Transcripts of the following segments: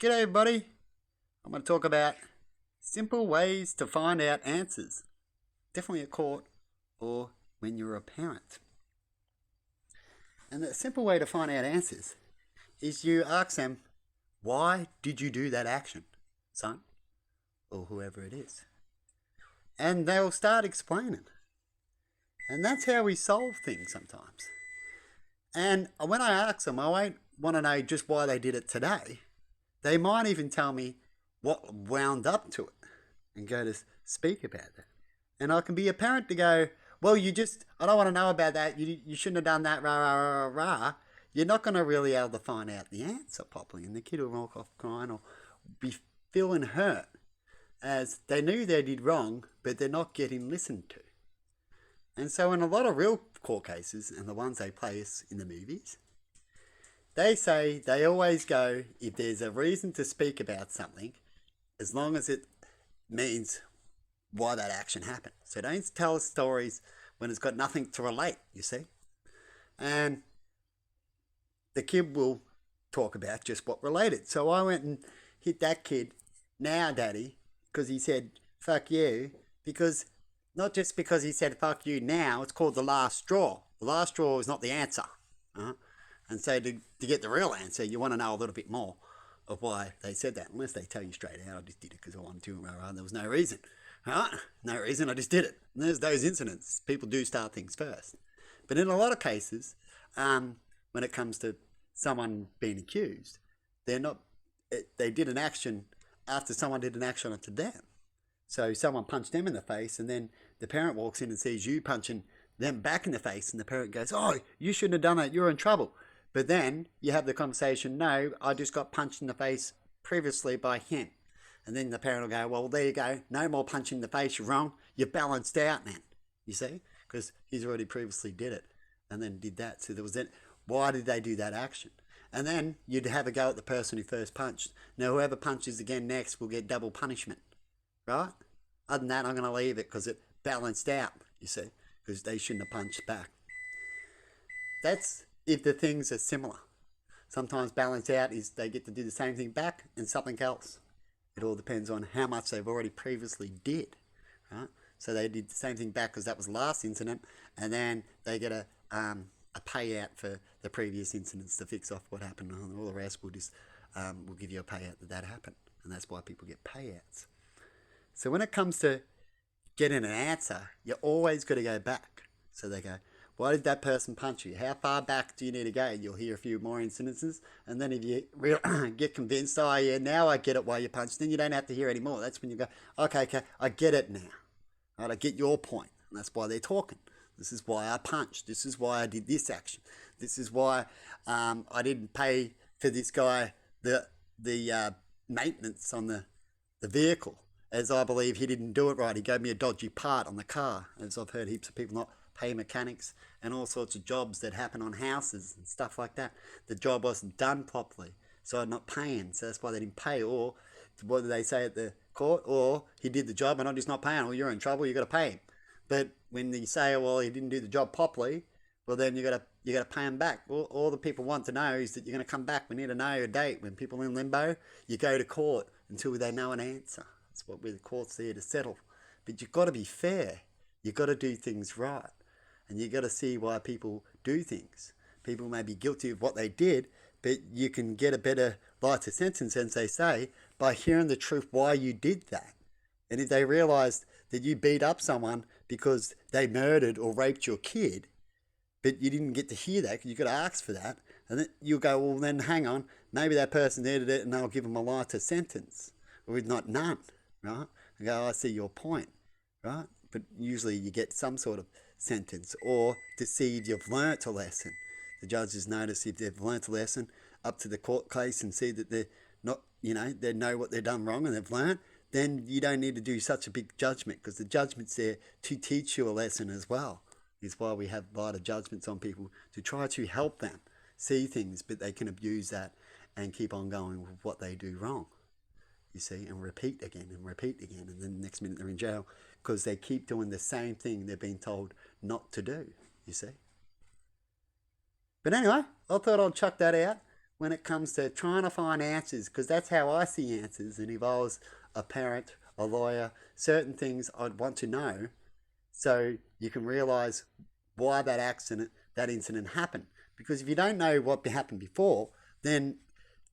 G'day, everybody. I'm going to talk about simple ways to find out answers, definitely at court or when you're a parent. And the simple way to find out answers is you ask them, why did you do that action, son, or whoever it is? And they'll start explaining. And that's how we solve things sometimes. And when I ask them, I won't want to know just why they did it today. They might even tell me what wound up to it and go to speak about that. And I can be a parent to go, well, I don't want to know about that. You shouldn't have done that, rah, rah, rah, rah. You're not going to really be able to find out the answer properly. And the kid will walk off crying or be feeling hurt as they knew they did wrong, but they're not getting listened to. And so in a lot of real court cases, and the ones they play us in the movies, they say they always go, if there's a reason to speak about something, as long as it means why that action happened. So don't tell us stories when it's got nothing to relate, you see. And the kid will talk about just what related. So I went and hit that kid, now daddy, because he said, fuck you, because not just because he said fuck you now, it's called the last straw. The last straw is not the answer. And so to get the real answer, you want to know a little bit more of why they said that. Unless they tell you straight out, I just did it because I wanted to, there was no reason. Right? No reason, I just did it. And there's those incidents. People do start things first. But in a lot of cases, when it comes to someone being accused, they did an action after someone did an action to them. So someone punched them in the face, and then the parent walks in and sees you punching them back in the face, and the parent goes, oh, you shouldn't have done that, you're in trouble. But then you have the conversation, no, I just got punched in the face previously by him. And then the parent will go, well, there you go, no more punching in the face, you're wrong, you're balanced out, man. You see? Because he's already previously did it and then did that. So there was that. Why did they do that action? And then you'd have a go at the person who first punched. Now, whoever punches again next will get double punishment, right? Other than that, I'm going to leave it because it balanced out, you see, because they shouldn't have punched back. That's if the things are similar. Sometimes balance out is they get to do the same thing back and something else. It all depends on how much they've already previously did, right? So they did the same thing back because that was the last incident, and then they get a payout for the previous incidents to fix off what happened, and all the rest will just will give you a payout that happened, and that's why people get payouts. So when it comes to getting an answer, you always got to go back. So they go, why did that person punch you? How far back do you need to go? You'll hear a few more incidences. And then if you get convinced, oh yeah, now I get it why you punched, then you don't have to hear any more. That's when you go, okay, I get it now. Right, I get your point. And that's why they're talking. This is why I punched. This is why I did this action. This is why I didn't pay for this guy the maintenance on the vehicle, as I believe he didn't do it right. He gave me a dodgy part on the car, as I've heard heaps of people not pay mechanics and all sorts of jobs that happen on houses and stuff like that. The job wasn't done properly, so I'm not paying. So that's why they didn't pay. Or what do they say at the court? Or he did the job and I'm just not paying. Well, you're in trouble. You got to pay him. But when you say, well, he didn't do the job properly, well, then you got to pay him back. All the people want to know is that you're going to come back. We need to know a date. When people are in limbo, you go to court until they know an answer. That's what the court's there to settle. But you've got to be fair. You've got to do things right. And you've got to see why people do things. People may be guilty of what they did, but you can get a better lighter sentence, as they say, by hearing the truth why you did that. And if they realised that you beat up someone because they murdered or raped your kid, but you didn't get to hear that because you got to ask for that, and then you'll go, well, then hang on, maybe that person did it and I'll give them a lighter sentence, or if not, none, right? I go, I see your point, right? But usually you get some sort of sentence, or to see if you've learnt a lesson. The judges notice if they've learnt a lesson up to the court case and see that they're not, they know what they've done wrong and they've learnt, then you don't need to do such a big judgment, because the judgment's there to teach you a lesson as well. It's why we have a lot of judgments on people, to try to help them see things, but they can abuse that and keep on going with what they do wrong, you see, and repeat again, and then the next minute they're in jail because they keep doing the same thing they're being told not to do, you see. But anyway, I thought I'd chuck that out. when it comes to trying to find answers, because that's how I see answers. And if I was a parent, a lawyer, certain things I'd want to know so you can realize why that incident happened. Because if you don't know what happened before, then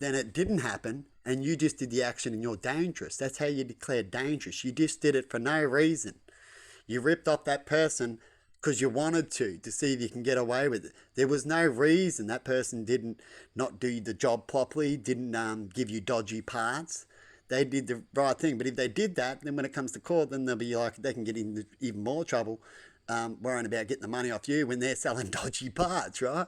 it didn't happen and you just did the action and you're dangerous. That's how you declare dangerous. You just did it for no reason. You ripped off that person because you wanted to see if you can get away with it. There was no reason. That person didn't not do the job properly, didn't give you dodgy parts. They did the right thing. But if they did that, then when it comes to court, then they'll be like, they can get into even more trouble worrying about getting the money off you when they're selling dodgy parts, right?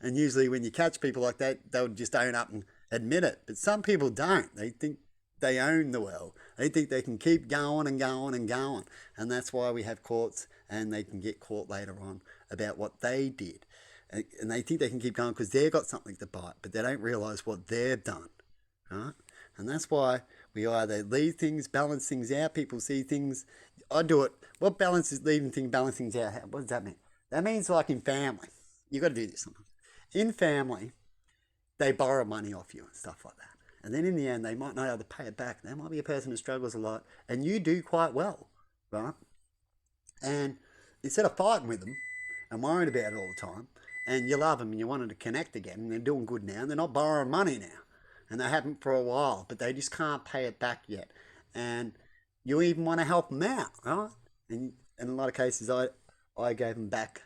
And usually when you catch people like that, they'll just own up and admit it. But some people don't. They think they own the well. They think they can keep going and going and going. And that's why we have courts, and they can get caught later on about what they did. And they think they can keep going because they've got something to bite, but they don't realise what they've done, right? And that's why we either leave things, balance things out. People see things. I do it. What balance is leaving things, balancing things out? What does that mean? That means like in family. You've got to do this sometimes. In family, they borrow money off you and stuff like that. And then in the end, they might not be able to pay it back. There might be a person who struggles a lot, and you do quite well, right? And instead of fighting with them and worrying about it all the time, and you love them and you want them to connect again, and they're doing good now, and they're not borrowing money now. And they haven't for a while, but they just can't pay it back yet. And you even want to help them out, right? And in a lot of cases, I gave them back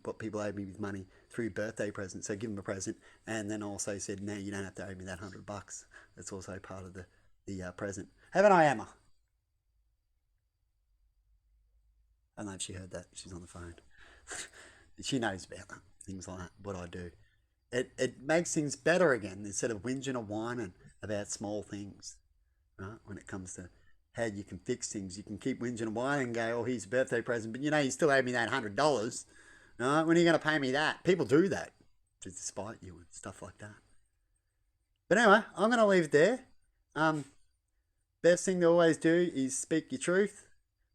what people owed me with money through birthday presents. So give them a present, and then also said, no, you don't have to owe me that $100. That's also part of the present. Haven't I, Emma? I don't know if she heard that. She's on the phone. She knows about that, things like that, what I do. It makes things better again instead of whinging or whining about small things, right? When it comes to how you can fix things, you can keep whinging and whining and go, oh, here's a birthday present, but you still owe me that $100, right? When are you going to pay me that? People do that to spite you and stuff like that. But anyway, I'm going to leave it there. Best thing to always do is speak your truth.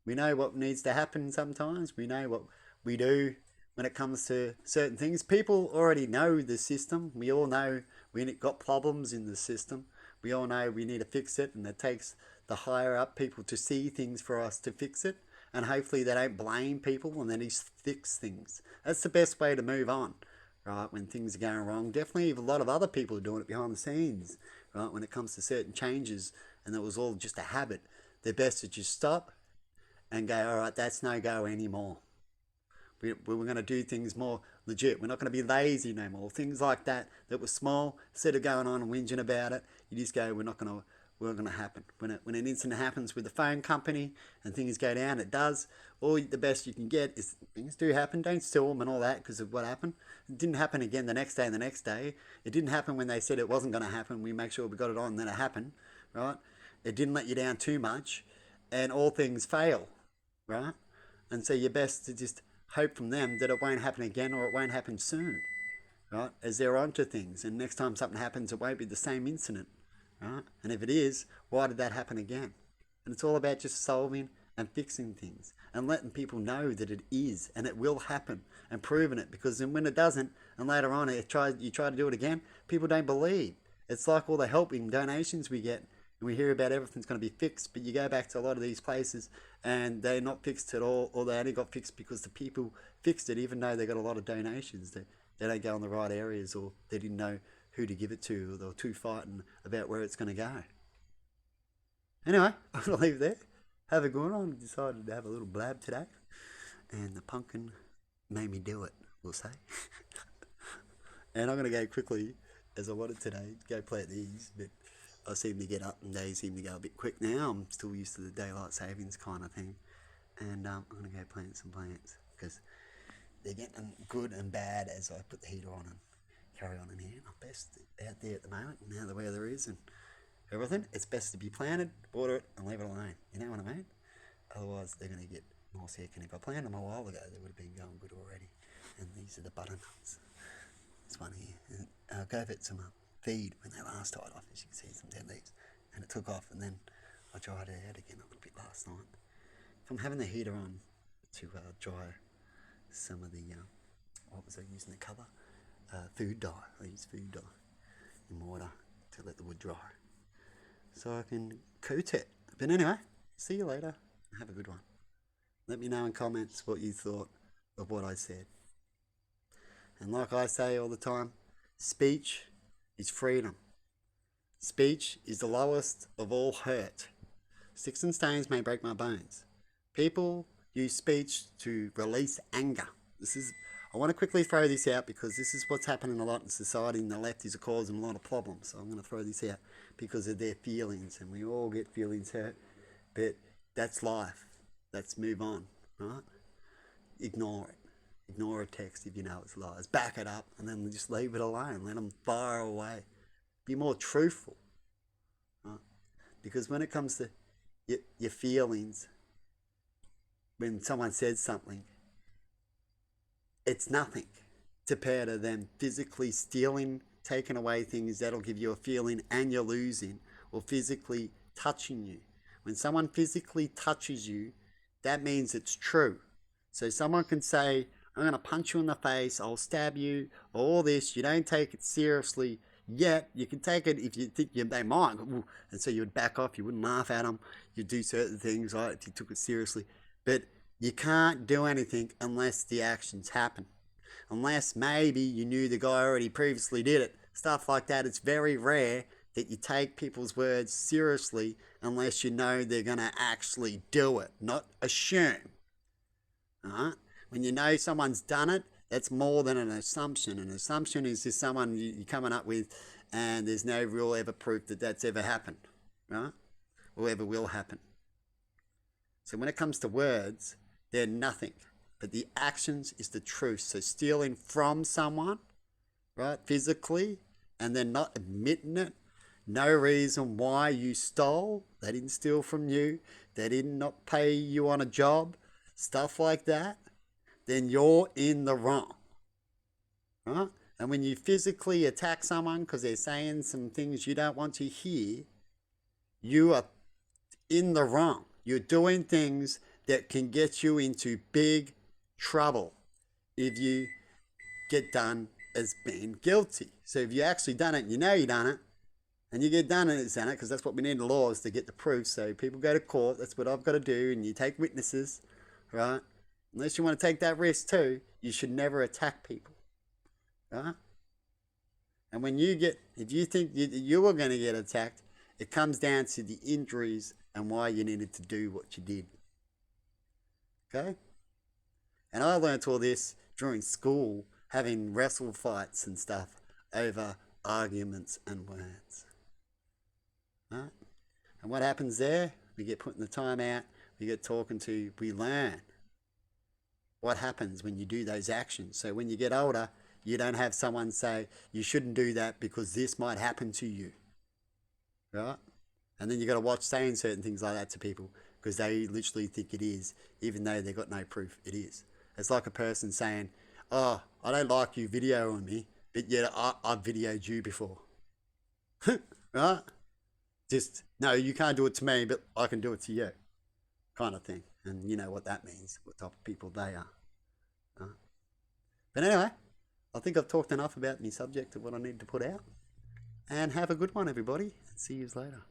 We know what needs to happen sometimes. We know what we do when it comes to certain things. People already know the system. We all know we've got problems in the system. We all know we need to fix it, and it takes the higher up people to see things for us to fix it. And hopefully they don't blame people and they just fix things. That's the best way to move on, right? When things are going wrong. Definitely a lot of other people are doing it behind the scenes, right? When it comes to certain changes and it was all just a habit. They're best to just stop and go, all right, that's no go anymore. We're going to do things more legit. We're not going to be lazy no more. Things like that were small, instead of going on and whinging about it, you just go, we're not going to happen. When an incident happens with the phone company and things go down, it does. All the best you can get is things do happen. Don't sue them and all that because of what happened. It didn't happen again the next day and the next day. It didn't happen when they said it wasn't going to happen. We make sure we got it on and then it happened, right? It didn't let you down too much, and all things fail, right? And so you're best to just hope from them that it won't happen again or it won't happen soon, right? As they're onto things, and next time something happens, it won't be the same incident, right? And if it is, why did that happen again? And it's all about just solving and fixing things and letting people know that it is and it will happen and proving it, because then when it doesn't and later on you try to do it again, people don't believe. It's like all the helping donations we get, and we hear about everything's going to be fixed, but you go back to a lot of these places and they're not fixed at all, or they only got fixed because the people fixed it, even though they got a lot of donations. They don't go in the right areas, or they didn't know who to give it to, or they were too frightened about where it's going to go. Anyway, I'm going to leave it there. Have a good one. I decided to have a little blab today, and the pumpkin made me do it, we'll say. And I'm going to go quickly, as I wanted today, go plant these, but I seem to get up and days seem to go a bit quick now. I'm still used to the daylight savings kind of thing. And I'm going to go plant some plants because they're getting good and bad as I put the heater on and carry on in here. I'm best out there at the moment, now the weather is and everything. It's best to be planted, water it, and leave it alone. You know what I mean? Otherwise, they're going to get more sick. And if I planted them a while ago, they would have been going good already. And these are the butternuts. This one here. And I gave it some feed when they last died off, as you can see, some dead leaves, and it took off, and then I dried it out again a little bit last night. If I'm having the heater on to dry some of the what was I using the cover? Food dye. I use food dye, in water to let the wood dry, so I can coat it. But anyway, see you later. Have a good one. Let me know in comments what you thought of what I said. And like I say all the time, speech is freedom. Speech is the lowest of all hurt. Sticks and stones may break my bones. People use speech to release anger. I want to quickly throw this out because this is what's happening a lot in society, and the left is causing a lot of problems. So I'm going to throw this out because of their feelings, and we all get feelings hurt, but that's life. Let's move on, right? Ignore it. Ignore a text if you know it's lies. Back it up and then just leave it alone. Let them fire away. Be more truthful, right? Because when it comes to your feelings, when someone says something, it's nothing compared to them physically stealing, taking away things that'll give you a feeling and you're losing, or physically touching you. When someone physically touches you, that means it's true. So someone can say, I'm going to punch you in the face, I'll stab you, all this. You don't take it seriously yet. You can take it if you think they might. And so you would back off. You wouldn't laugh at them. You'd do certain things, right, if you took it seriously. But you can't do anything unless the actions happen. Unless maybe you knew the guy already previously did it. Stuff like that. It's very rare that you take people's words seriously unless you know they're going to actually do it, not assume. Alright? When you know someone's done it, that's more than an assumption. An assumption is just someone you're coming up with and there's no real ever proof that that's ever happened, right? Or ever will happen. So when it comes to words, they're nothing. But the actions is the truth. So stealing from someone, right, physically, and then not admitting it, no reason why you stole, they didn't steal from you, they did not pay you on a job, stuff like that, then you're in the wrong, right? And when you physically attack someone because they're saying some things you don't want to hear, you are in the wrong. You're doing things that can get you into big trouble if you get done as being guilty. So if you actually done it and you know you done it, and you get done and it's done it, because that's what we need in the laws to get the proof. So people go to court, that's what I've got to do, and you take witnesses, right? Unless you want to take that risk too, you should never attack people, right? And when if you think you were going to get attacked, it comes down to the injuries and why you needed to do what you did. Okay? And I learned all this during school, having wrestle fights and stuff over arguments and words. Right? And what happens there? We get put in the timeout, we get talking to, we learn what happens when you do those actions. So when you get older, you don't have someone say, you shouldn't do that because this might happen to you. Right? And then you got to watch saying certain things like that to people because they literally think it is, even though they've got no proof it is. It's like a person saying, oh, I don't like you videoing me, but yet I've videoed you before. Right? Just, no, you can't do it to me, but I can do it to you. Kind of thing. And you know what that means, what type of people they are. Right? But anyway, I think I've talked enough about my subject of what I need to put out. And have a good one, everybody. See you later.